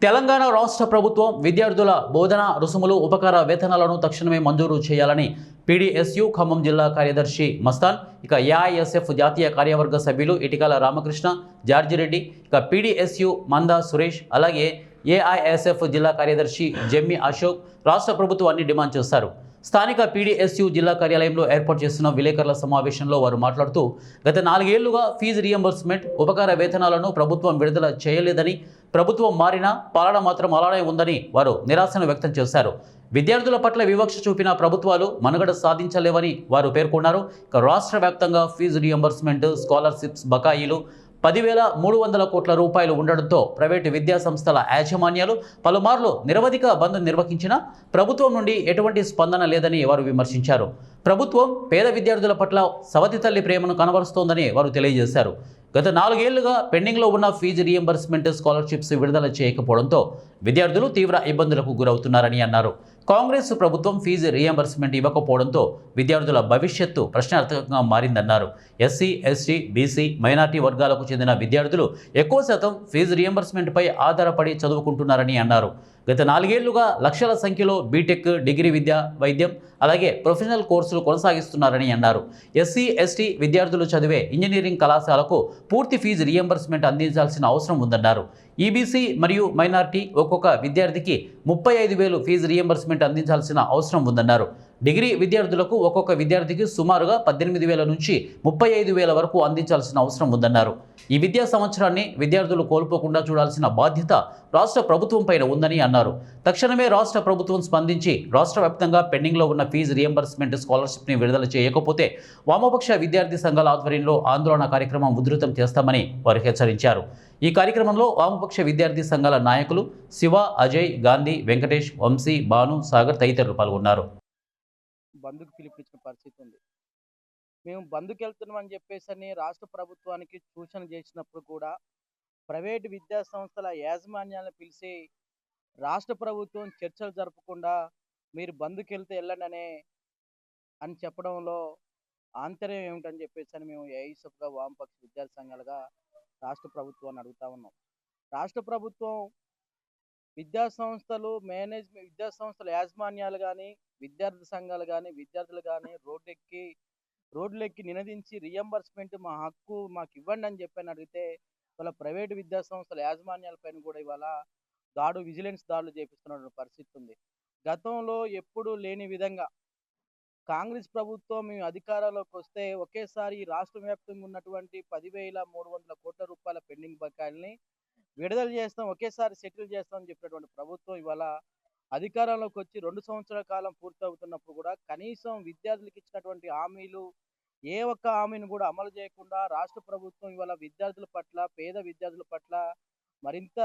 తెలంగాణ రాష్ట్ర ప్రభుత్వం విద్యార్థుల బోధన రుసుములు ఉపకార వేతనాలను తక్షణమే మంజూరు చేయాలని పీడీఎస్యు ఖమ్మం జిల్లా కార్యదర్శి మస్తాన్, ఇక ఏఐఎస్ఎఫ్ జాతీయ కార్యవర్గ సభ్యులు ఇటికల రామకృష్ణ, జార్జిరెడ్డి, ఇక పీడీఎస్యు మందా సురేష్, అలాగే ఏఐఎస్ఎఫ్ జిల్లా కార్యదర్శి జమ్మి అశోక్ రాష్ట్ర ప్రభుత్వాన్ని డిమాండ్ చేశారు. స్థానిక పీడీఎస్యు జిల్లా కార్యాలయంలో ఏర్పాటు చేసిన విలేకరుల సమావేశంలో వారు మాట్లాడుతూ, గత 4 ఏళ్లుగా ఫీజు రియంబర్స్మెంట్, ఉపకార వేతనాలను ప్రభుత్వం విడుదల చేయలేదని, ప్రభుత్వం మారినా పాలన మాత్రం అలానే ఉందని వారు నిరాశను వ్యక్తం చేశారు. విద్యార్థుల పట్ల వివక్ష చూపిన ప్రభుత్వాలు మనుగడ సాధించలేవని వారు పేర్కొన్నారు. ఇక రాష్ట్ర వ్యాప్తంగా ఫీజు రియంబర్స్మెంట్, స్కాలర్షిప్స్ బకాయిలు 10,300 కోట్ల రూపాయలు ఉండడంతో ప్రైవేటు విద్యా సంస్థల యాజమాన్యాలు పలుమార్లు నిరవధిక బంద్ నిర్వహించినా ప్రభుత్వం నుండి ఎటువంటి స్పందన లేదని వారు విమర్శించారు. ప్రభుత్వం పేద విద్యార్థుల పట్ల సవతి తల్లి ప్రేమను కనబరుస్తోందని వారు తెలియజేశారు. గత 4 ఏళ్లుగా పెండింగ్లో ఉన్న ఫీజు రియంబర్స్మెంట్, స్కాలర్షిప్స్ విడుదల చేయకపోవడంతో విద్యార్థులు తీవ్ర ఇబ్బందులకు గురవుతున్నారని అన్నారు. కాంగ్రెస్ ప్రభుత్వం ఫీజు రియంబర్స్మెంట్ ఇవ్వకపోవడంతో విద్యార్థుల భవిష్యత్తు ప్రశ్నార్థకంగా మారిందన్నారు. ఎస్సీ, ఎస్టీ, బీసీ, మైనార్టీ వర్గాలకు చెందిన విద్యార్థులు ఎక్కువ శాతం ఫీజు రియంబర్స్మెంట్పై ఆధారపడి చదువుకుంటున్నారని అన్నారు. గత 4 ఏళ్లుగా లక్షల సంఖ్యలో బీటెక్, డిగ్రీ విద్య, వైద్యం, అలాగే ప్రొఫెషనల్ కోర్సులు కొనసాగిస్తున్నారని అన్నారు. ఎస్సీ, ఎస్టీ విద్యార్థులు చదివే ఇంజనీరింగ్ కళాశాలకు పూర్తి ఫీజు రియంబర్స్మెంట్ అందించాల్సిన అవసరం ఉందన్నారు. ఈబీసీ మరియు మైనార్టీ ఒక్కొక్క విద్యార్థికి 35,000 ఫీజు రియంబర్స్మెంట్ అందించాల్సిన అవసరం ఉందన్నారు. డిగ్రీ విద్యార్థులకు ఒక్కొక్క విద్యార్థికి సుమారుగా 18,000 నుంచి 35,000 వరకు అందించాల్సిన అవసరం ఉందన్నారు. ఈ విద్యా సంవత్సరాన్ని విద్యార్థులు కోల్పోకుండా చూడాల్సిన బాధ్యత రాష్ట్ర ప్రభుత్వం పైన ఉందని అన్నారు. తక్షణమే రాష్ట్ర ప్రభుత్వం స్పందించి రాష్ట్ర వ్యాప్తంగా పెండింగ్లో ఉన్న ఫీజు రియంబర్స్మెంట్, స్కాలర్షిప్ని విడుదల చేయకపోతే వామపక్ష విద్యార్థి సంఘాల ఆధ్వర్యంలో ఆందోళన కార్యక్రమం ఉధృతం చేస్తామని వారు హెచ్చరించారు. ఈ కార్యక్రమంలో వామపక్ష విద్యార్థి సంఘాల నాయకులు శివ, అజయ్, గాంధీ, వెంకటేష్, వంశీ, భాను, సాగర్ తదితరులు పాల్గొన్నారు. బంద్కు పిలుపునిచ్చిన పరిస్థితి ఉంది. మేము బంద్కి వెళ్తున్నామని చెప్పేసి రాష్ట్ర ప్రభుత్వానికి సూచన చేసినప్పుడు కూడా ప్రైవేటు విద్యా సంస్థల యాజమాన్యాలను పిలిచి రాష్ట్ర ప్రభుత్వం చర్చలు జరపకుండా మీరు బంద్కి వెళ్తే వెళ్ళండి అని చెప్పడంలో ఆంతర్యం ఏమిటని చెప్పేసి మేము ఏఐఎస్ఎఫ్గా, వామపక్ష విద్యార్థి సంఘాలుగా రాష్ట్ర ప్రభుత్వాన్ని అడుగుతా ఉన్నాం. రాష్ట్ర ప్రభుత్వం విద్యా సంస్థలు విద్యా సంస్థల యాజమాన్యాలు కానీ, విద్యార్థి సంఘాలు కానీ, విద్యార్థులు కానీ రోడ్లెక్కి నినదించి రియంబర్స్మెంట్ మా హక్కు మాకు ఇవ్వండి అని చెప్పని అడిగితే ఇవాళ ప్రైవేటు విద్యా సంస్థల యాజమాన్యాలపైన కూడా ఇవాళ విజిలెన్స్ దాడులు చేపిస్తున్న పరిస్థితి ఉంది. గతంలో ఎప్పుడూ లేని విధంగా కాంగ్రెస్ ప్రభుత్వం మేము అధికారంలోకి వస్తే ఒకేసారి ఈ రాష్ట్ర వ్యాప్తంగా ఉన్నటువంటి 10,300 కోట్ల రూపాయల పెండింగ్ బకాయిల్ని విడుదల చేస్తాం, ఒకేసారి సెటిల్ చేస్తామని చెప్పినటువంటి ప్రభుత్వం ఇవాళ అధికారంలోకి వచ్చి 2 సంవత్సరాల కాలం పూర్తవుతున్నప్పుడు కూడా కనీసం విద్యార్థులకు ఇచ్చినటువంటి హామీలు ఏ ఒక్క హామీని కూడా అమలు చేయకుండా రాష్ట్ర ప్రభుత్వం ఇవాళ విద్యార్థుల పట్ల, పేద విద్యార్థుల పట్ల మరింత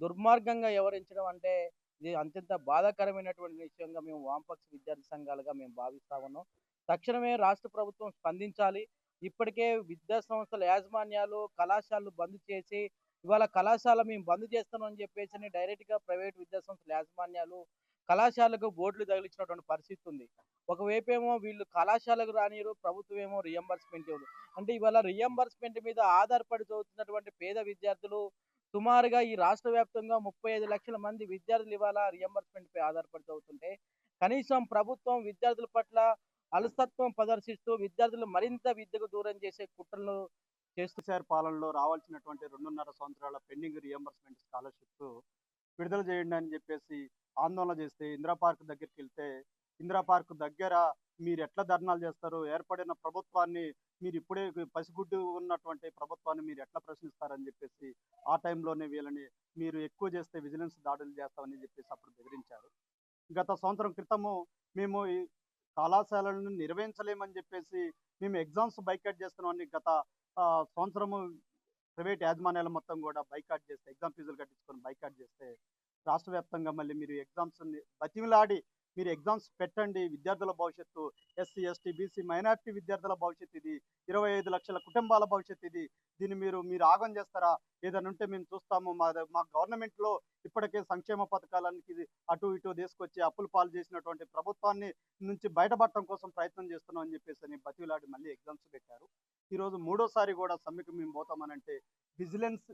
దుర్మార్గంగా వ్యవహరించడం అంటే ఇది అత్యంత బాధాకరమైనటువంటి విషయంగా మేము వామపక్ష విద్యార్థి సంఘాలుగా మేము భావిస్తా ఉన్నాం. తక్షణమే రాష్ట్ర ప్రభుత్వం స్పందించాలి. ఇప్పటికే విద్యా సంస్థల యాజమాన్యాలు కళాశాలలు బంద్ చేసి ఇవాళ కళాశాల మేము బంద్ చేస్తామని చెప్పేసి డైరెక్ట్గా ప్రైవేట్ విద్యా సంస్థల యాజమాన్యాలు కళాశాలకు బోర్డులు తగిలించినటువంటి పరిస్థితి ఉంది. ఒకవైపు ఏమో వీళ్ళు కళాశాలకు రానియరు, ప్రభుత్వం ఏమో రియంబర్స్మెంట్ ఇవ్వదు. అంటే ఇవాళ రియంబర్స్మెంట్ మీద ఆధారపడి చదువుతున్నటువంటి పేద విద్యార్థులు సుమారుగా ఈ రాష్ట్ర వ్యాప్తంగా 35 లక్షల మంది విద్యార్థులు ఇవాళ రియంబర్స్మెంట్పై ఆధారపడి చదువుతుంటే కనీసం ప్రభుత్వం విద్యార్థుల పట్ల అలసత్వం ప్రదర్శిస్తూ విద్యార్థులు మరింత విద్యకు దూరం చేసే కుట్రలు కేసీఆర్ పాలనలో రావాల్సినటువంటి 2.5 సంవత్సరాల పెండింగ్ రియంబర్స్మెంట్ స్కాలర్షిప్ విడుదల చేయండి అని చెప్పేసి ఆందోళన చేస్తే ఇందిరా పార్క్ దగ్గరికి వెళ్తే ఇందిరా పార్క్ దగ్గర మీరు ఎట్లా ధర్నాలు చేస్తారు, ఏర్పడిన ప్రభుత్వాన్ని మీరు ఇప్పుడే పసిగుడ్డు ఉన్నటువంటి ప్రభుత్వాన్ని మీరు ఎట్లా ప్రశ్నిస్తారని చెప్పేసి ఆ టైంలోనే వీళ్ళని మీరు ఎక్కువ చేస్తే విజిలెన్స్ దాడులు చేస్తామని చెప్పేసి అప్పుడు బెదిరించారు. గత సంవత్సరం క్రితము మేము ఈ కళాశాలను నిర్వహించలేమని చెప్పేసి మేము ఎగ్జామ్స్ బైకాట్ చేస్తున్నామని గత సంవత్సరము ప్రైవేట్ యాజమాన్యాలు మొత్తం కూడా బైకాట్ చేస్తే, ఎగ్జామ్ ఫీజులు కట్టించుకొని బైకాట్ చేస్తే రాష్ట్ర వ్యాప్తంగా మళ్ళీ మీరు ఎగ్జామ్స్ని బతిమిలాడి మీరు ఎగ్జామ్స్ పెట్టండి, విద్యార్థుల భవిష్యత్తు, ఎస్సీ, ఎస్టీ, బీసీ, మైనార్టీ విద్యార్థుల భవిష్యత్తు ఇది, 25 లక్షల కుటుంబాల భవిష్యత్తు ఇది, దీన్ని మీరు ఆగం చేస్తారా, ఏదైనా ఉంటే మేము చూస్తాము, మా గవర్నమెంట్లో ఇప్పటికే సంక్షేమ పథకాలకి అటు ఇటు తీసుకొచ్చి అప్పులు పాలు చేసినటువంటి ప్రభుత్వాన్ని నుంచి బయటపడటం కోసం ప్రయత్నం చేస్తున్నాం అని చెప్పేసి బతిలాడి మళ్ళీ ఎగ్జామ్స్ పెట్టారు. ఈరోజు 3వ సారి కూడా సమ్మెకు మేము పోతామనంటే విజిలెన్స్